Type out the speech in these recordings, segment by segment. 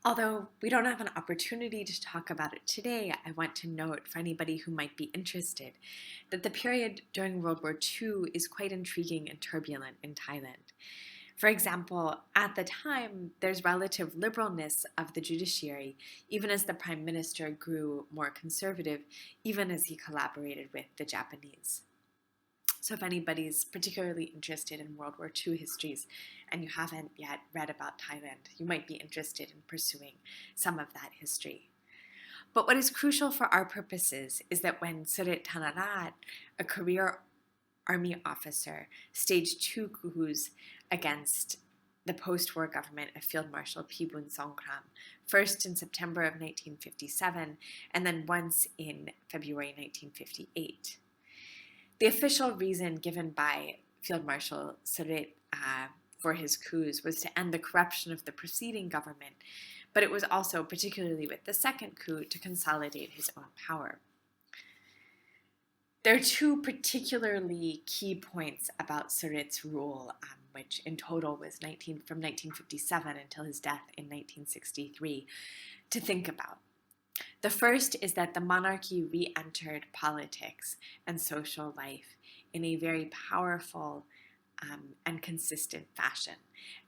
Although we don't have an opportunity to talk about it today, I want to note for anybody who might be interested that the period during World War II is quite intriguing and turbulent in Thailand. For example, at the time, there's relative liberalness of the judiciary, even as the prime minister grew more conservative, even as he collaborated with the Japanese. So if anybody's particularly interested in World War II histories and you haven't yet read about Thailand, you might be interested in pursuing some of that history. But what is crucial for our purposes is that when Surit Thanarat, a career army officer, staged two coups against the post-war government of Field Marshal Phibun Songkhram, first in September of 1957 and then once in February 1958. The official reason given by Field Marshal Surit for his coups was to end the corruption of the preceding government, but it was also, particularly with the second coup, to consolidate his own power. There are two particularly key points about Surit's rule, which in total was from 1957 until his death in 1963, to think about. The first is that the monarchy re-entered politics and social life in a very powerful and consistent fashion.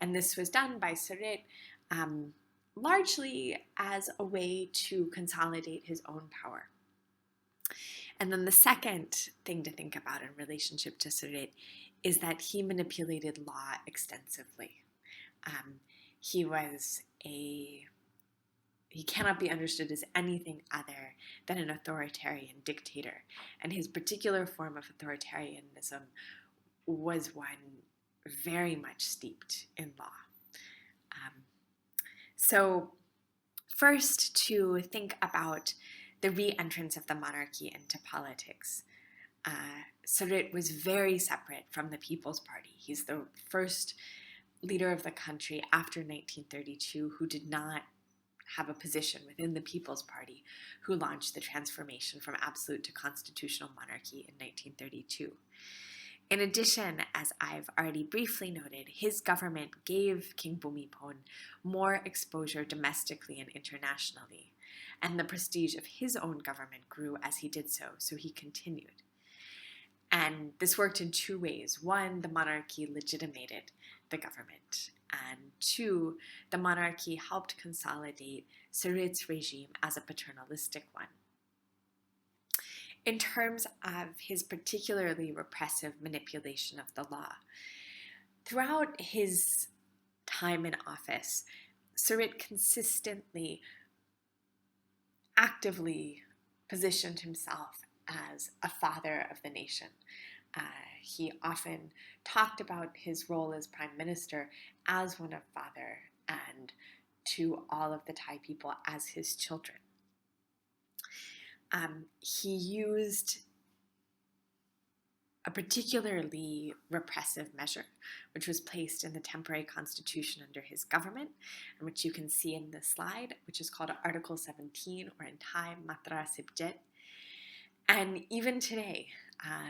And this was done by Surit largely as a way to consolidate his own power. And then the second thing to think about in relationship to Surit is that he manipulated law extensively. He cannot be understood as anything other than an authoritarian dictator. And his particular form of authoritarianism was one very much steeped in law. So first, to think about the re-entrance of the monarchy into politics. Surit was very separate from the People's Party. He's the first leader of the country after 1932 who did not have a position within the People's Party, who launched the transformation from absolute to constitutional monarchy in 1932. In addition, as I've already briefly noted, his government gave King Bhumibol more exposure domestically and internationally, and the prestige of his own government grew as he did so, so he continued. And this worked in two ways. One, the monarchy legitimated the government. And two, the monarchy helped consolidate Surit's regime as a paternalistic one. In terms of his particularly repressive manipulation of the law, throughout his time in office, Surit consistently, actively positioned himself as a father of the nation. He often talked about his role as prime minister as one of father, and to all of the Thai people as his children. He used a particularly repressive measure, which was placed in the temporary constitution under his government, and which you can see in this slide, which is called Article 17, or in Thai, Matra 17. And even today,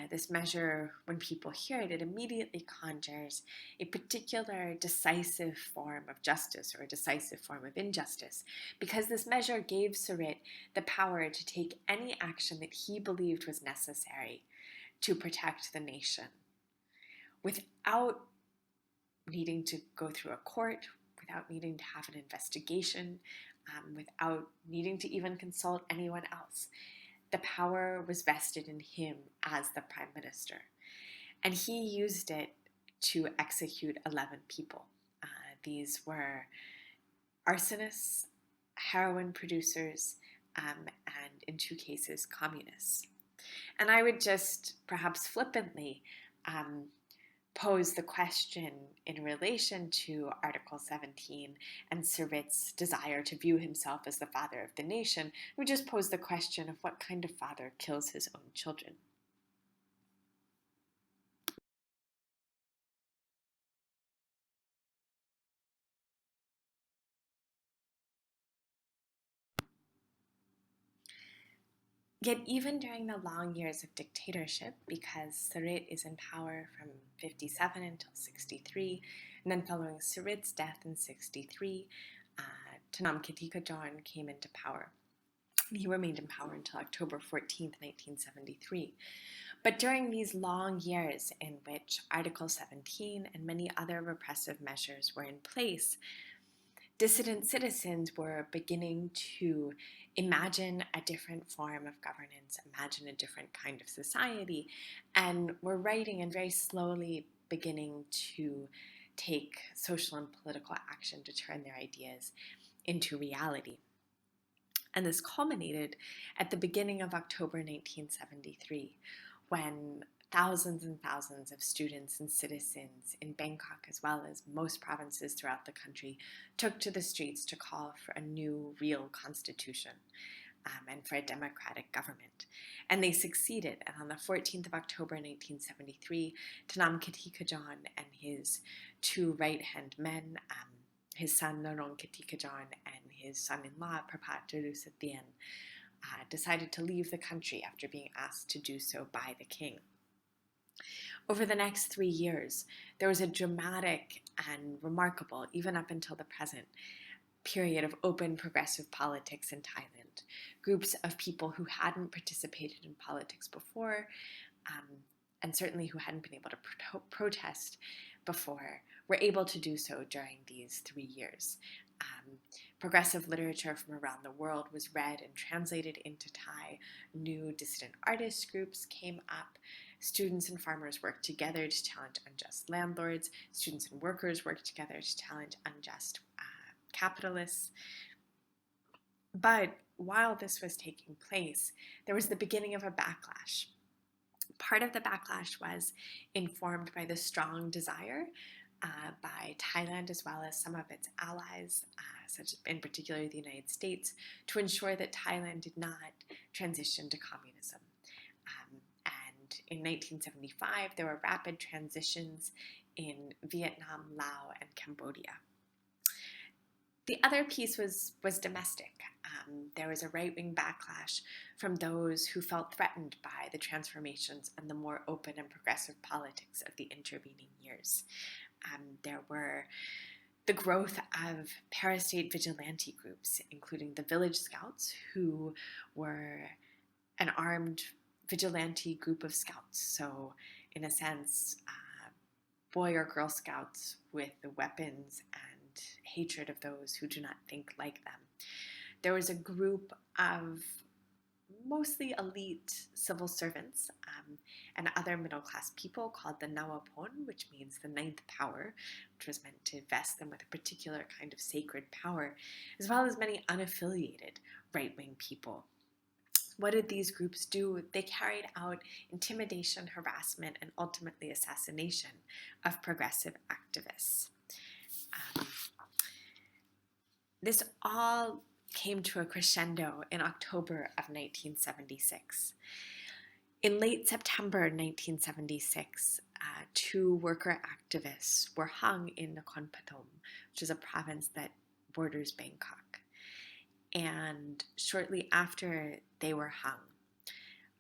this measure, when people hear it, it immediately conjures a particular decisive form of justice or a decisive form of injustice, because this measure gave Surit the power to take any action that he believed was necessary to protect the nation without needing to go through a court, without needing to have an investigation, without needing to even consult anyone else. The power was vested in him as the prime minister, and he used it to execute 11 people. These were arsonists, heroin producers, and in two cases, communists. And I would just perhaps flippantly pose the question in relation to Article 17 and Surit's desire to view himself as the father of the nation. We just pose the question of what kind of father kills his own children. Yet even during the long years of dictatorship, because Surit is in power from 57 until 63, and then following Surit's death in 63, Tanam Kitikajon came into power. He remained in power until October 14th, 1973. But during these long years in which Article 17 and many other repressive measures were in place, dissident citizens were beginning to imagine a different form of governance, imagine a different kind of society, and were writing and very slowly beginning to take social and political action to turn their ideas into reality. And this culminated at the beginning of October 1973, when thousands and thousands of students and citizens in Bangkok, as well as most provinces throughout the country, took to the streets to call for a new, real constitution and for a democratic government. And they succeeded. And on the 14th of October 1973, Tanam Kitikajon and his two right-hand men, his son Narong Kitikajon and his son-in-law Prapat Terusatien, decided to leave the country after being asked to do so by the king. Over the next 3 years, there was a dramatic and remarkable, even up until the present, period of open progressive politics in Thailand. Groups of people who hadn't participated in politics before, and certainly who hadn't been able to protest before, were able to do so during these 3 years. Progressive literature from around the world was read and translated into Thai. New dissident artist groups came up. Students and farmers worked together to challenge unjust landlords. Students and workers worked together to challenge unjust capitalists. But while this was taking place, there was the beginning of a backlash. Part of the backlash was informed by the strong desire by Thailand as well as some of its allies, such as in particular the United States, to ensure that Thailand did not transition to communism. And in 1975, there were rapid transitions in Vietnam, Laos, and Cambodia. The other piece was domestic. There was a right-wing backlash from those who felt threatened by the transformations and the more open and progressive politics of the intervening years. There were the growth of parastate vigilante groups, including the Village Scouts, who were an armed vigilante group of scouts. So, in a sense, boy or girl scouts with the weapons and hatred of those who do not think like them. There was a group of mostly elite civil servants and other middle-class people called the Nawapon, which means the ninth power, which was meant to vest them with a particular kind of sacred power, as well as many unaffiliated right-wing people. What did these groups do? They carried out intimidation, harassment, and ultimately assassination of progressive activists. This all came to a crescendo in October of 1976. In late September 1976, two worker activists were hung in Nakhon Pathom, which is a province that borders Bangkok. And shortly after they were hung,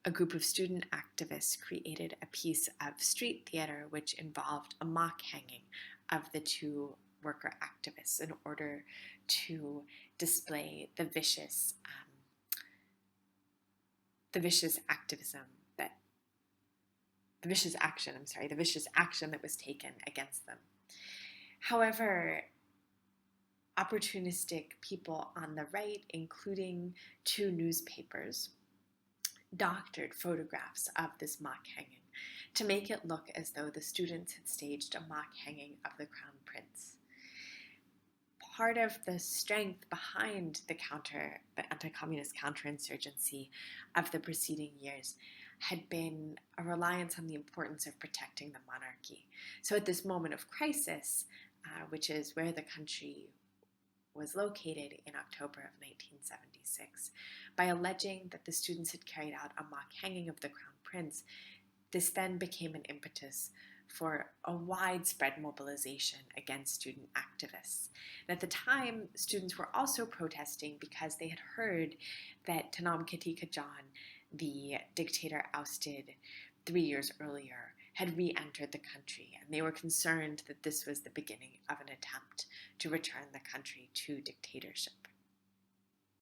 a group of student activists created a piece of street theater which involved a mock hanging of the two worker activists in order to display the vicious action that was taken against them. However, opportunistic people on the right, including two newspapers, doctored photographs of this mock hanging to make it look as though the students had staged a mock hanging of the Crown Prince. Part of the strength behind the anti-communist counterinsurgency of the preceding years had been a reliance on the importance of protecting the monarchy. So at this moment of crisis, which is where the country was located in October of 1976, by alleging that the students had carried out a mock hanging of the Crown Prince, this then became an impetus for a widespread mobilization against student activists. And at the time, students were also protesting because they had heard that Tanam Kitikajon, the dictator ousted 3 years earlier, had re-entered the country, and they were concerned that this was the beginning of an attempt to return the country to dictatorship.